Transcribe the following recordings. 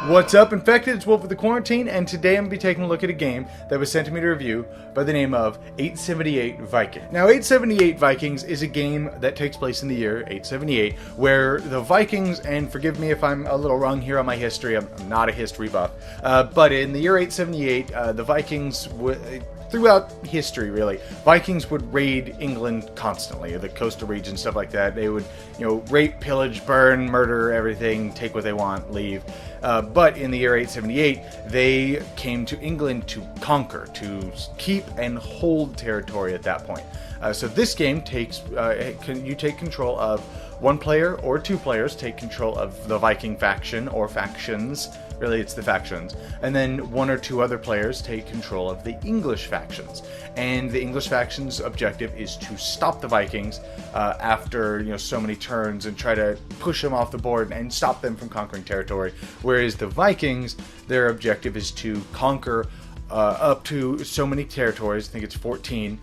What's up, Infected? It's Wolf of the Quarantine, and today I'm going to be taking a look at a game that was sent to me to review by the name of 878 Vikings. Now, 878 Vikings is a game that takes place in the year 878, where the Vikings, and forgive me if I'm a little wrong here on my history, I'm not a history buff, but in the year 878, the Vikings throughout history, really, Vikings would raid England constantly, the coastal regions, stuff like that. They would, rape, pillage, burn, murder everything, take what they want, leave. But in the year 878, they came to England to conquer, to keep and hold territory at that point. So this game takes, you take control of one player or two players take control of the Viking faction or factions. Really, it's the factions. And then one or two other players take control of the English factions. And the English faction's objective is to stop the Vikings after so many turns and try to push them off the board and stop them from conquering territory. Whereas the Vikings, their objective is to conquer up to so many territories, I think it's 14,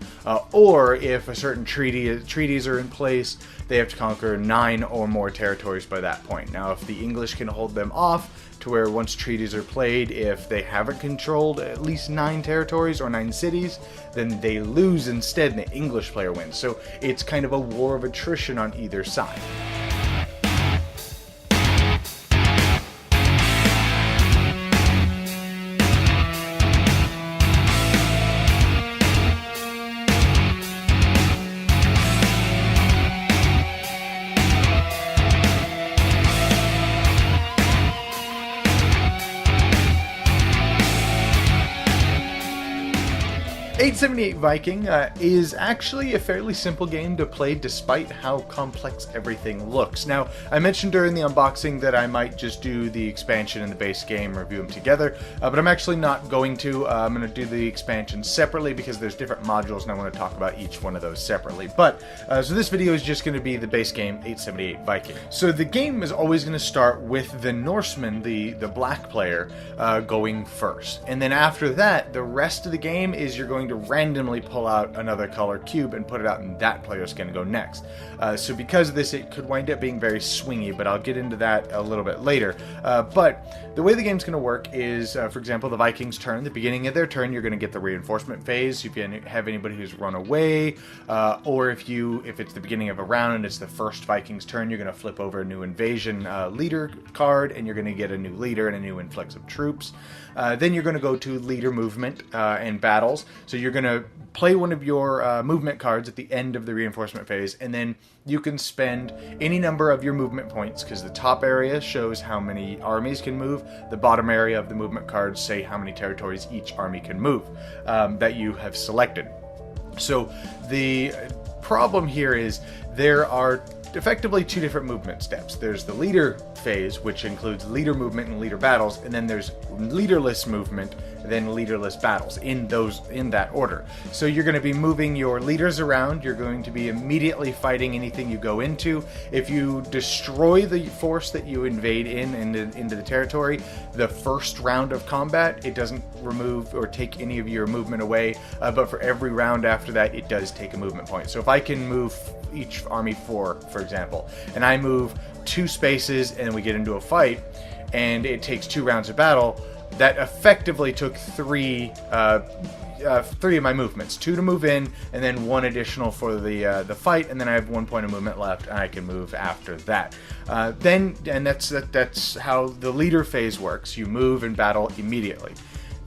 or if a certain treaties are in place, they have to conquer 9 or more territories by that point. Now, if the English can hold them off to where once treaties are played, if they haven't controlled at least 9 territories or 9 cities, then they lose instead and the English player wins. So it's kind of a war of attrition on either side. 878 Viking is actually a fairly simple game to play despite how complex everything looks. Now, I mentioned during the unboxing that I might just do the expansion and the base game, review them together, but I'm actually not going to. I'm going to do the expansion separately because there's different modules and I want to talk about each one of those separately. But, so this video is just going to be the base game, 878 Viking. So the game is always going to start with the Norseman, the black player, going first. And then after that, the rest of the game is you're going to randomly pull out another color cube and put it out, and that player's going to go next. So because of this, it could wind up being very swingy, but I'll get into that a little bit later. But the way the game's going to work is, for example, the Vikings' turn. The beginning of their turn, you're going to get the reinforcement phase. If you have anybody who's run away, or if it's the beginning of a round and it's the first Vikings' turn, you're going to flip over a new invasion leader card, and you're going to get a new leader and a new influx of troops. Then you're going to go to leader movement and battles. So you're going to play one of your movement cards at the end of the reinforcement phase, and then you can spend any number of your movement points, because the top area shows how many armies can move. The bottom area of the movement cards say how many territories each army can move that you have selected. So the problem here is there are effectively two different movement steps. There's the leader phase, which includes leader movement and leader battles, and then there's leaderless movement, then leaderless battles, in that order. So you're going to be moving your leaders around. You're going to be immediately fighting anything you go into. If you destroy the force that you invade into the territory, the first round of combat, it doesn't remove or take any of your movement away, but for every round after that, it does take a movement point. So if I can move each army 4, for example, and I move 2 spaces and we get into a fight, and it takes 2 rounds of battle, that effectively took 3 of my movements. 2 to move in, and then 1 additional for the fight, and then I have 1 point of movement left, and I can move after that. That's how the leader phase works. You move and battle immediately.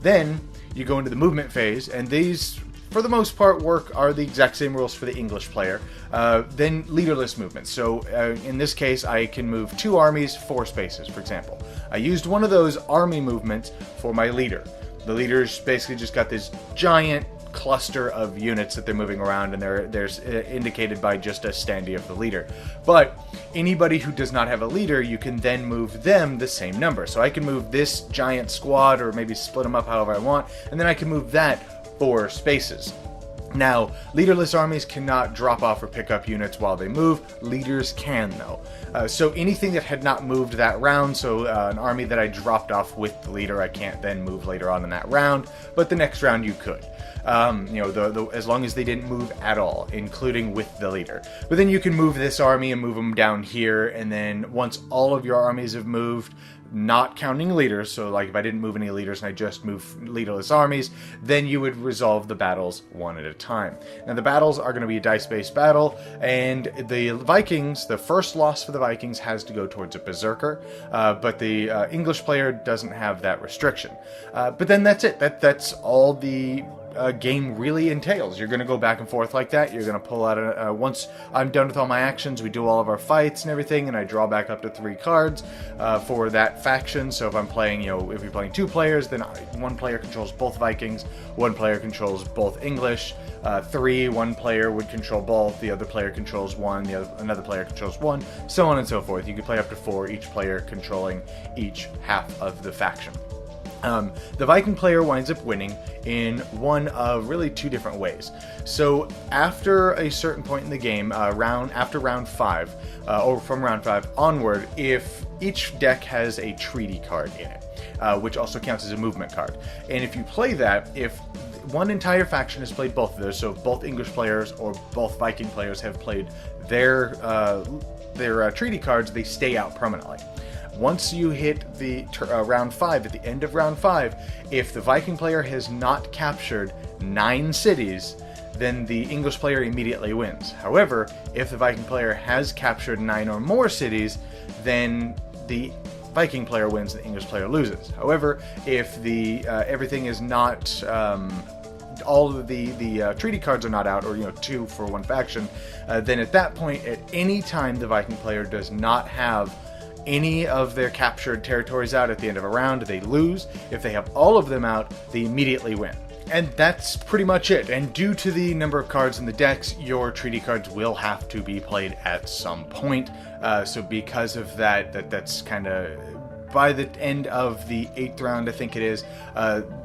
Then you go into the movement phase, and these, for the most part, are the exact same rules for the English player. Then leaderless movement. So in this case, I can move 2 armies 4 spaces, for example. I used one of those army movements for my leader. The leader's basically just got this giant cluster of units that they're moving around, and they're indicated by just a standee of the leader. But anybody who does not have a leader, you can then move them the same number. So I can move this giant squad, or maybe split them up however I want, and then I can move that 4 spaces. Now, leaderless armies cannot drop off or pick up units while they move. Leaders can, though. So anything that had not moved that round, so an army that I dropped off with the leader, I can't then move later on in that round, but the next round you could. As long as they didn't move at all, including with the leader. But then you can move this army and move them down here, and then once all of your armies have moved, not counting leaders, so like if I didn't move any leaders and I just moved leaderless armies, then you would resolve the battles one at a time. Now the battles are going to be a dice-based battle, and the Vikings, the first loss for the Vikings has to go towards a berserker, but the English player doesn't have that restriction. But then that's it. That's all the game really entails. You're going to go back and forth like that. You're going to pull out once I'm done with all my actions, we do all of our fights and everything, and I draw back up to 3 cards for that faction. So if I'm playing, if you're playing 2 players, then one player controls both Vikings, one player controls both English, 3, one player would control both, the other player controls 1, another player controls 1, so on and so forth. You can play up to 4, each player controlling each half of the faction. The Viking player winds up winning in one of really 2 different ways. So after a certain point in the game, after round 5, or from round 5 onward, if each deck has a treaty card in it, which also counts as a movement card. And if you play that, if one entire faction has played both of those, so both English players or both Viking players have played their treaty cards, they stay out permanently. Once you hit the round 5, at the end of round 5, if the Viking player has not captured 9 cities, then the English player immediately wins. However, if the Viking player has captured 9 or more cities, then the Viking player wins, the English player loses. However, if the everything is not all of the treaty cards are not out, or 2 for one faction, then at that point, at any time the Viking player does not have any of their captured territories out at the end of a round, they lose. If they have all of them out, they immediately win. And that's pretty much it. And due to the number of cards in the decks, your treaty cards will have to be played at some point. So because of that's kind of by the end of the 8th round, I think it is,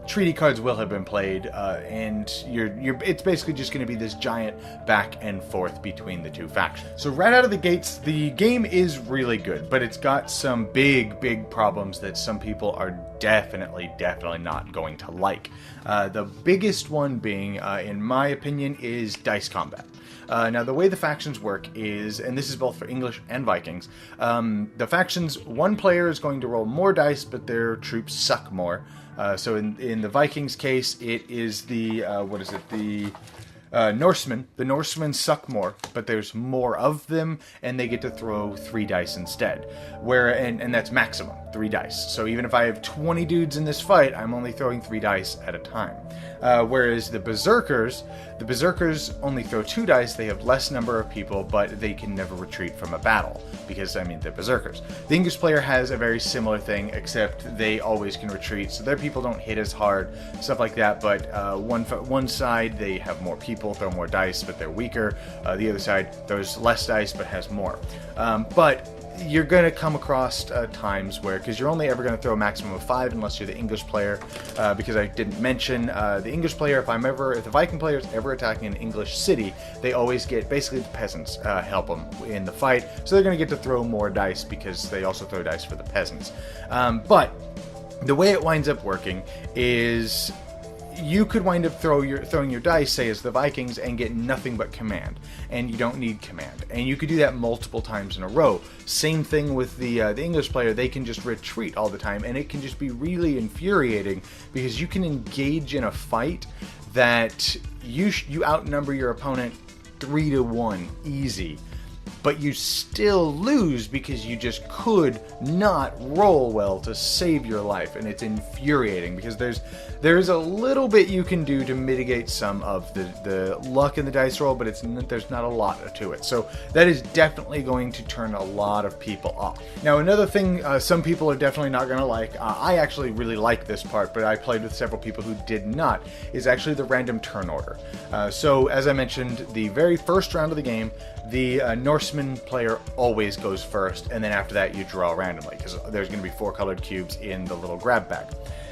treaty cards will have been played, and it's basically just going to be this giant back and forth between the 2 factions. So right out of the gates, the game is really good, but it's got some big problems that some people are definitely not going to like. The biggest one being, in my opinion, is dice combat. Now, the way the factions work is, and this is both for English and Vikings, the factions, one player is going to roll more dice, but their troops suck more. So in the Vikings case, it is the Norsemen. The Norsemen suck more, but there's more of them, and they get to throw 3 dice instead. And that's maximum, 3 dice. So even if I have 20 dudes in this fight, I'm only throwing 3 dice at a time. Whereas the Berserkers only throw 2 dice. They have less number of people, but they can never retreat from a battle, because, they're Berserkers. The English player has a very similar thing, except they always can retreat, so their people don't hit as hard, stuff like that, but one side, they have more people, throw more dice, but they're weaker. The other side throws less dice, but has more. But you're going to come across times where, because you're only ever going to throw a maximum of 5 unless you're the English player, because I didn't mention the English player, if the Viking player is ever attacking an English city, they always get, basically the peasants help them in the fight, so they're going to get to throw more dice because they also throw dice for the peasants. But the way it winds up working is, you could wind up throwing your dice, say as the Vikings, and get nothing but command, and you don't need command, and you could do that multiple times in a row. Same thing with the English player; they can just retreat all the time, and it can just be really infuriating because you can engage in a fight that you outnumber your opponent 3-1 easy, but you still lose because you just could not roll well to save your life, and it's infuriating because there's a little bit you can do to mitigate some of the luck in the dice roll, but there's not a lot to it. So that is definitely going to turn a lot of people off. Now, another thing some people are definitely not going to like, I actually really like this part, but I played with several people who did not, is actually the random turn order. So as I mentioned, the very first round of the game, the Norseman player always goes first, and then after that you draw randomly, because there's going to be 4 colored cubes in the little grab bag.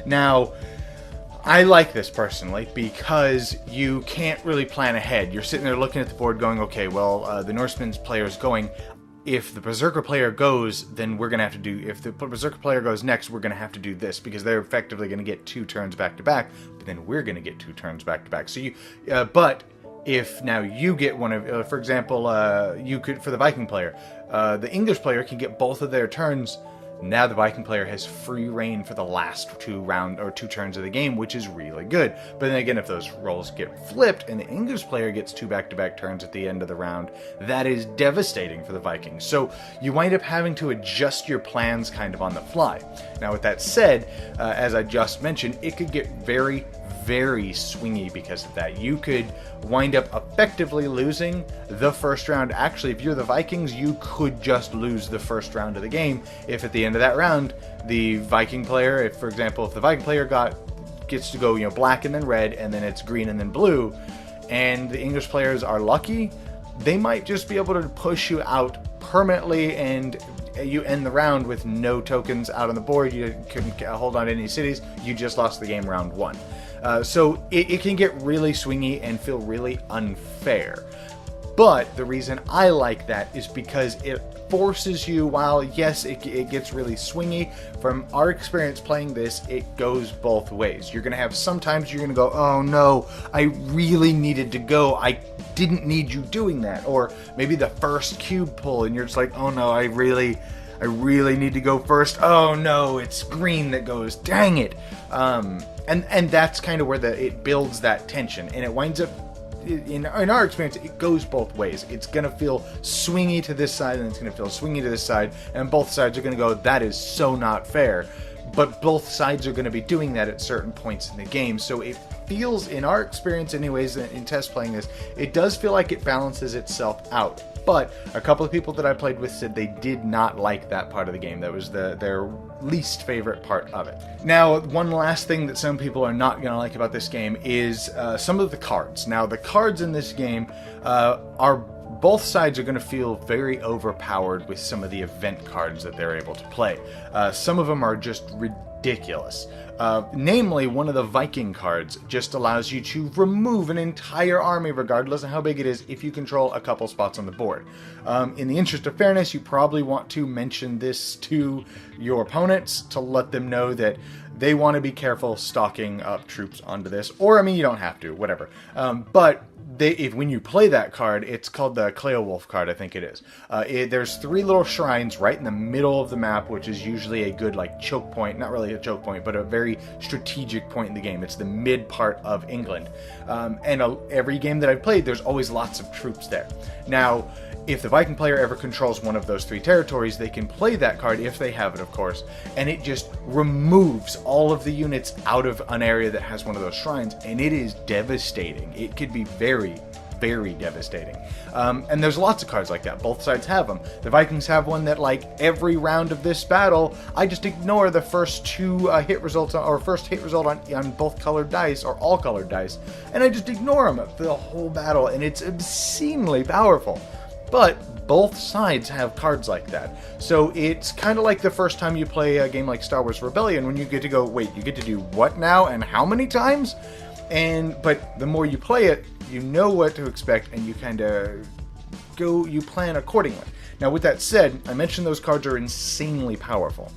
Now, I like this personally because you can't really plan ahead. You're sitting there looking at the board going, okay, well, the Norseman's player is going. If the Berserker player goes, then we're going to have to do... If the Berserker player goes next, we're going to have to do this, because they're effectively going to get 2 turns back-to-back, but then we're going to get 2 turns back-to-back. So you... but if now you get one of... for example, you could... For the Viking player, the English player can get both of their turns. Now the Viking player has free reign for the last 2 turns of the game, which is really good. But then again, if those roles get flipped and the English player gets 2 back-to-back turns at the end of the round, that is devastating for the Vikings. So you wind up having to adjust your plans kind of on the fly. Now with that said, as I just mentioned, it could get very, very swingy because of that. You could wind up effectively losing the first round. Actually, if you're the Vikings, you could just lose the first round of the game if at the end of that round the Viking player, if for example, if the Viking player gets to go, black and then red and then it's green and then blue, and the English players are lucky, they might just be able to push you out permanently and you end the round with no tokens out on the board. You couldn't hold on to any cities. You just lost the game round 1. So it can get really swingy and feel really unfair. But the reason I like that is because it forces you, while yes, it gets really swingy, from our experience playing this, it goes both ways. You're going to have sometimes you're going to go, oh no, I really needed to go. I didn't need you doing that. Or maybe the first cube pull and you're just like, oh no, I really need to go first. Oh no, it's green that goes. Dang it. And that's kind of where it builds that tension, and it winds up, in our experience, it goes both ways. It's going to feel swingy to this side, and it's going to feel swingy to this side, and both sides are going to go, that is so not fair. But both sides are going to be doing that at certain points in the game, so it feels, in our experience anyways, in test playing this, it does feel like it balances itself out. But a couple of people that I played with said they did not like that part of the game. That was their least favorite part of it. Now, one last thing that some people are not going to like about this game is some of the cards. Now, the cards in this game both sides are going to feel very overpowered with some of the event cards that they're able to play. Some of them are just ridiculous. Namely, one of the Viking cards just allows you to remove an entire army, regardless of how big it is, if you control a couple spots on the board. In the interest of fairness, you probably want to mention this to your opponents to let them know that they want to be careful stocking up troops onto this. Or, I mean, you don't have to, whatever. But when you play that card, it's called the Cleowulf card, I think it is. There's 3 little shrines right in the middle of the map, which is usually a good choke point. Not really a choke point, but a very strategic point in the game. It's the mid part of England. Every game that I've played, there's always lots of troops there. Now, if the Viking player ever controls one of those 3 territories, they can play that card, if they have it, of course, and it just removes all of the units out of an area that has one of those shrines, and it is devastating. It could be very, very devastating. And there's lots of cards like that. Both sides have them. The Vikings have one that, every round of this battle, I just ignore the first 2 hit results, or first hit result on both colored dice, or all colored dice, and I just ignore them for the whole battle, and it's obscenely powerful. But both sides have cards like that. So it's kind of like the first time you play a game like Star Wars Rebellion, when you get to go, wait, you get to do what now and how many times? But the more you play it, you know what to expect, and you kind of you plan accordingly. Now, with that said, I mentioned those cards are insanely powerful.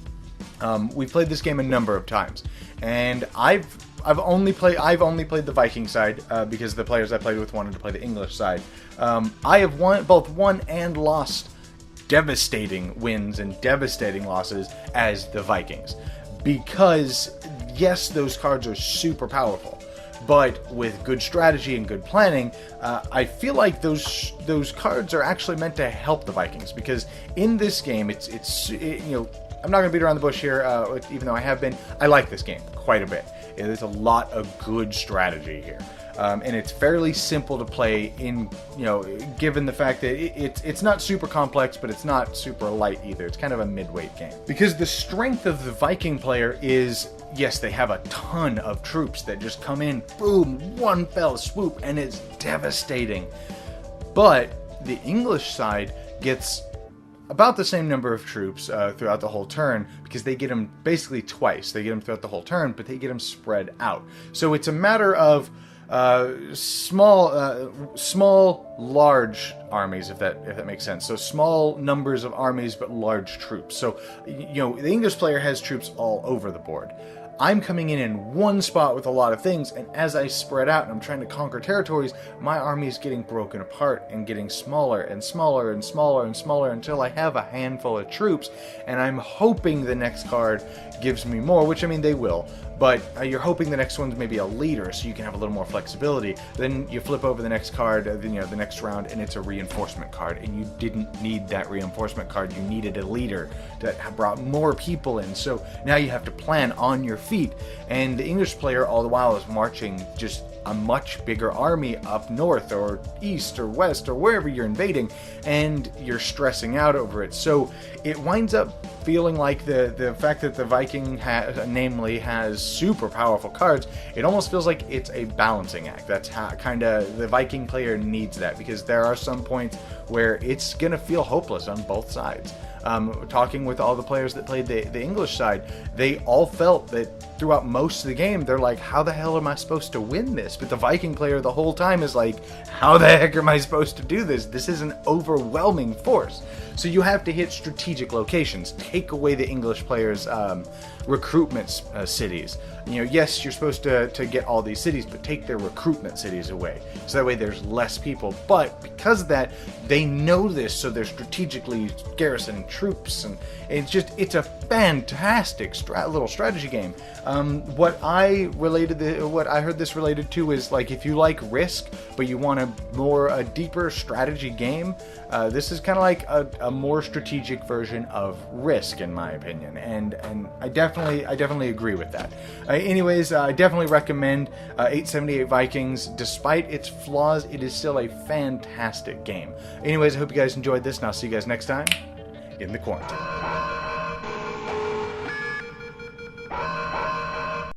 We've played this game a number of times, and I've only played the Viking side because the players I played with wanted to play the English side. I have both won and lost devastating wins and devastating losses as the Vikings, because yes, those cards are super powerful, but with good strategy and good planning, I feel like those cards are actually meant to help the Vikings, because in this game, I'm not going to beat around the bush here, even though I have been. I like this game quite a bit. There's a lot of good strategy here. And it's fairly simple to play given the fact that it's not super complex, but it's not super light either. It's kind of a mid-weight game. Because the strength of the Viking player is, yes, they have a ton of troops that just come in, boom, one fell swoop, and it's devastating. But the English side gets about the same number of troops throughout the whole turn, because they get them basically twice. They get them throughout the whole turn, but they get them spread out. So it's a matter of small, large armies, if that makes sense. So small numbers of armies, but large troops. So, you know, the English player has troops all over the board. I'm coming in one spot with a lot of things, and as I spread out and I'm trying to conquer territories, my army is getting broken apart and getting smaller and smaller and smaller and smaller until I have a handful of troops, and I'm hoping the next card gives me more, which, I mean, they will, but you're hoping the next one's maybe a leader, so you can have a little more flexibility. Then you flip over the next card, you know, the next round, and it's a reinforcement card, and you didn't need that reinforcement card. You needed a leader that brought more people in, so now you have to plan on your feet, and the English player all the while is marching just a much bigger army up north or east or west or wherever you're invading, and you're stressing out over it. So it winds up feeling like the fact that the Viking namely has super powerful cards, it almost feels like it's a balancing act. That's how kind of the Viking player needs that, because there are some points where it's gonna feel hopeless on both sides. Talking with all the players that played the English side, they all felt that throughout most of the game, they're like, how the hell am I supposed to win this? But the Viking player the whole time is like, how the heck am I supposed to do this? This is an overwhelming force. So you have to hit strategic locations, take away the English players' recruitment cities. You know, yes, you're supposed to get all these cities, but take their recruitment cities away. So that way there's less people. But because of that, they know this, so they're strategically garrisoning troops, and it's a fantastic little strategy game. What I heard this related to is, like, if you like Risk, but you want a deeper strategy game, this is kind of like a more strategic version of Risk, in my opinion, and I definitely agree with that. Anyways, I definitely recommend 878 Vikings. Despite its flaws, it is still a fantastic game. Anyways, I hope you guys enjoyed this, and I'll see you guys next time in the quarantine.